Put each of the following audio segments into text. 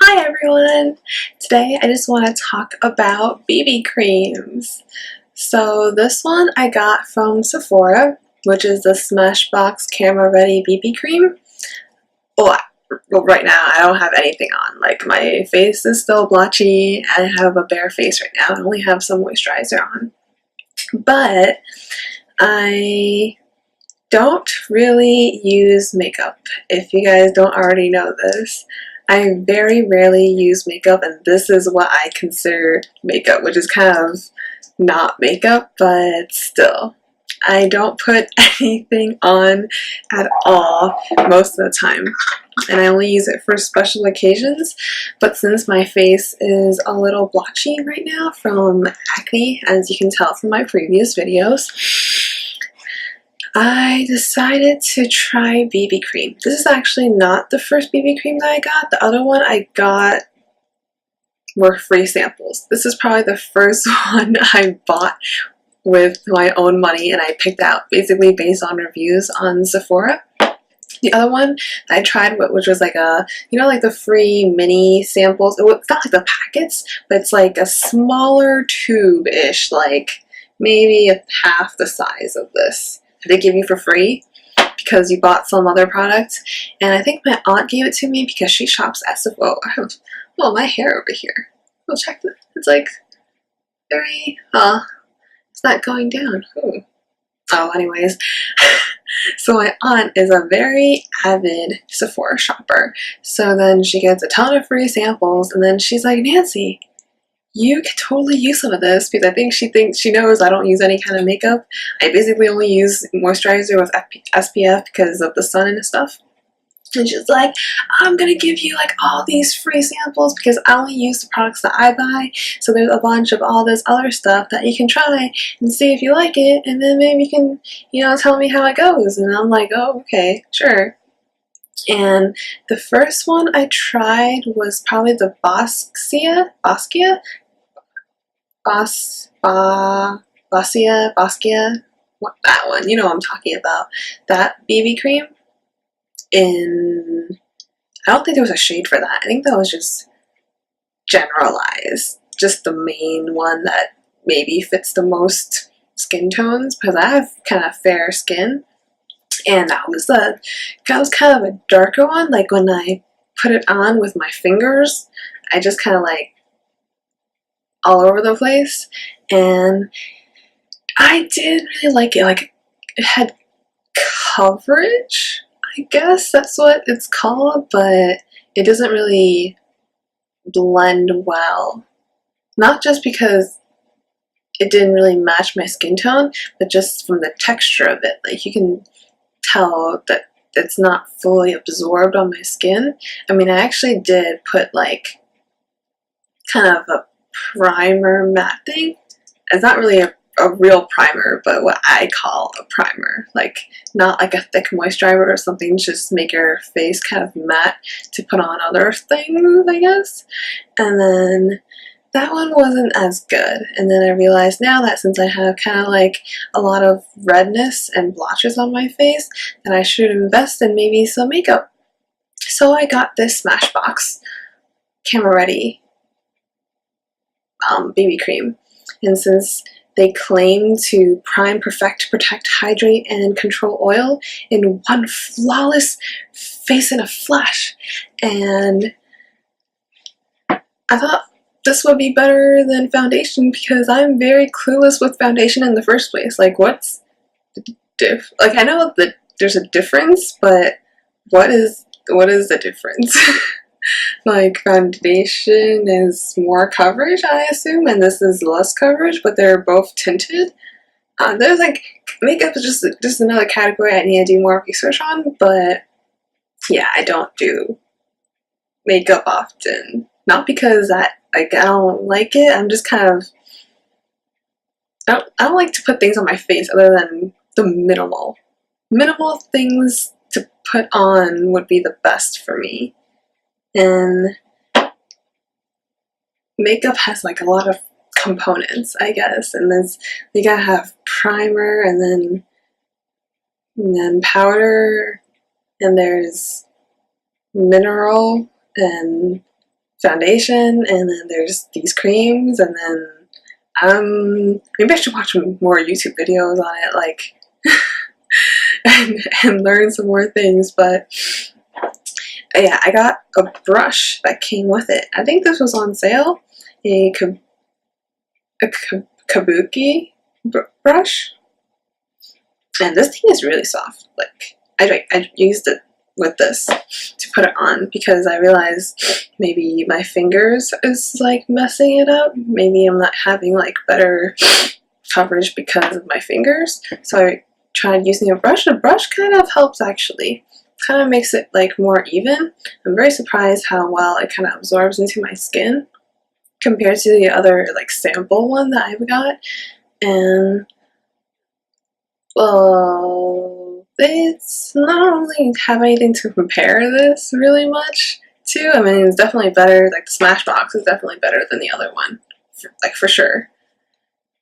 Hi everyone! Today I just want to talk about BB creams. So this one I got from Sephora, which is the Smashbox Camera Ready BB cream. Well, right now I don't have anything on. Like, my face is still blotchy. I have a bare face right now. I only have some moisturizer on. But I don't really use makeup, if you guys don't already know this. I very rarely use makeup, and this is what I consider makeup, which is kind of not makeup, but still. I don't put anything on at all most of the time, and I only use it for special occasions. But since my face is a little blotchy right now from acne, as you can tell from my previous videos, I decided to try BB cream. This is actually not the first BB cream that I got. The other one I got were free samples. This is probably the first one I bought with my own money, and I picked out basically based on reviews on Sephora. The other one I tried, which was like a, like the free mini samples. It's not like the packets, but it's like a smaller tube-ish, like maybe half the size of this. They give you for free because you bought some other product. And I think my aunt gave it to me because she shops at Sephora. I have, well, my hair over here. We'll check this. It's like very, it's not going down. Ooh. Oh, anyways. So my aunt is a very avid Sephora shopper. So then she gets a ton of free samples, and then she's like, Nancy, you could totally use some of this, because I think she knows I don't use any kind of makeup. I basically only use moisturizer with SPF because of the sun and stuff. And she's like, I'm gonna give you like all these free samples because I only use the products that I buy. So there's a bunch of all this other stuff that you can try and see if you like it, and then maybe you can, tell me how it goes. And I'm like, oh, okay, sure. And the first one I tried was probably the Boscia, that one, you know what I'm talking about. That BB cream I don't think there was a shade for that. I think that was just generalized, just the main one that maybe fits the most skin tones, because I have kind of fair skin. And that was kind of a darker one. Like, when I put it on with my fingers, I just kind of like all over the place. And I didn't really like it. Like, it had coverage, I guess that's what it's called, but it doesn't really blend well. Not just because it didn't really match my skin tone, but just from the texture of it. Like, you can tell that it's not fully absorbed on my skin. I mean, I actually did put like kind of a primer matte thing. It's not really a real primer, but what I call a primer. Like, not like a thick moisturizer or something, just make your face kind of matte to put on other things, I guess. And then that one wasn't as good. And then I realized now that since I have kind of like a lot of redness and blotches on my face, that I should invest in maybe some makeup. So I got this Smashbox Camera Ready BB cream. And since they claim to prime, perfect, protect, hydrate, and control oil in one flawless face in a flash, and I thought this would be better than foundation because I'm very clueless with foundation in the first place. Like, what's the like, I know that there's a difference, but what is the difference? Like, foundation is more coverage, I assume, and this is less coverage, but they're both tinted. There's like, makeup is just another category I need to do more research on, but yeah, I don't do makeup often. Not because I don't like it, I'm just kind of, I don't like to put things on my face other than the minimal things to put on would be the best for me. And makeup has like a lot of components, I guess, and you gotta have primer, and then powder, and there's mineral and foundation, and then there's these creams, and then maybe I should watch more YouTube videos on it, like and learn some more things. But yeah, I got a brush that came with it. I think this was on sale. A Kabuki brush, and this thing is really soft. Like I used it with this to put it on because I realized maybe my fingers is like messing it up. Maybe I'm not having like better coverage because of my fingers. So I tried using a brush. A brush kind of helps actually. Kind of makes it like more even. I'm very surprised how well it kind of absorbs into my skin compared to the other like sample one that I've got. And well, it's not really have anything to compare this really much to. I mean, it's definitely better. Like the Smashbox is definitely better than the other one, like for sure.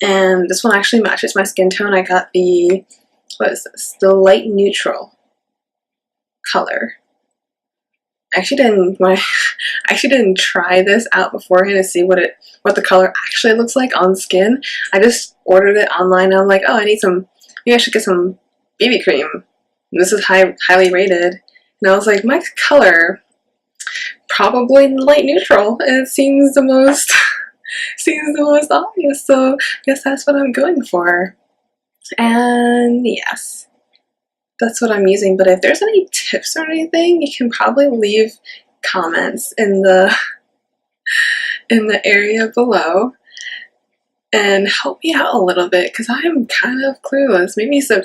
And this one actually matches my skin tone. I got the, what is this? The light neutral color. I actually didn't try this out beforehand to see what the color actually looks like on skin. I just ordered it online and I'm like, oh, maybe I should get some BB cream. And this is highly rated. And I was like, my color, probably light neutral. And it seems the most obvious. So I guess that's what I'm going for. And yes, that's what I'm using. But if there's any tips or anything, you can probably leave comments in the area below and help me out a little bit, because I'm kind of clueless. Maybe some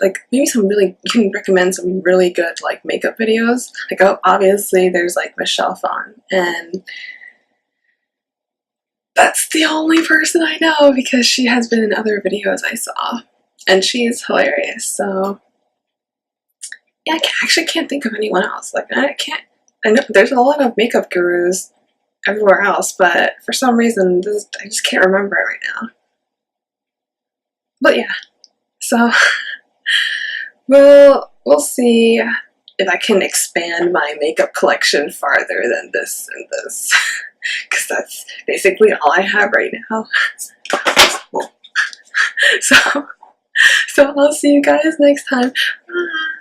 really, you can recommend some really good like makeup videos. Like, oh, obviously there's like Michelle Phan, and that's the only person I know because she has been in other videos I saw, and she's hilarious. So yeah, actually can't think of anyone else. Like I know there's a lot of makeup gurus everywhere else, but for some reason I just can't remember it right now. But yeah, so we'll see if I can expand my makeup collection farther than this and this, because that's basically all I have right now. So I'll see you guys next time. Bye.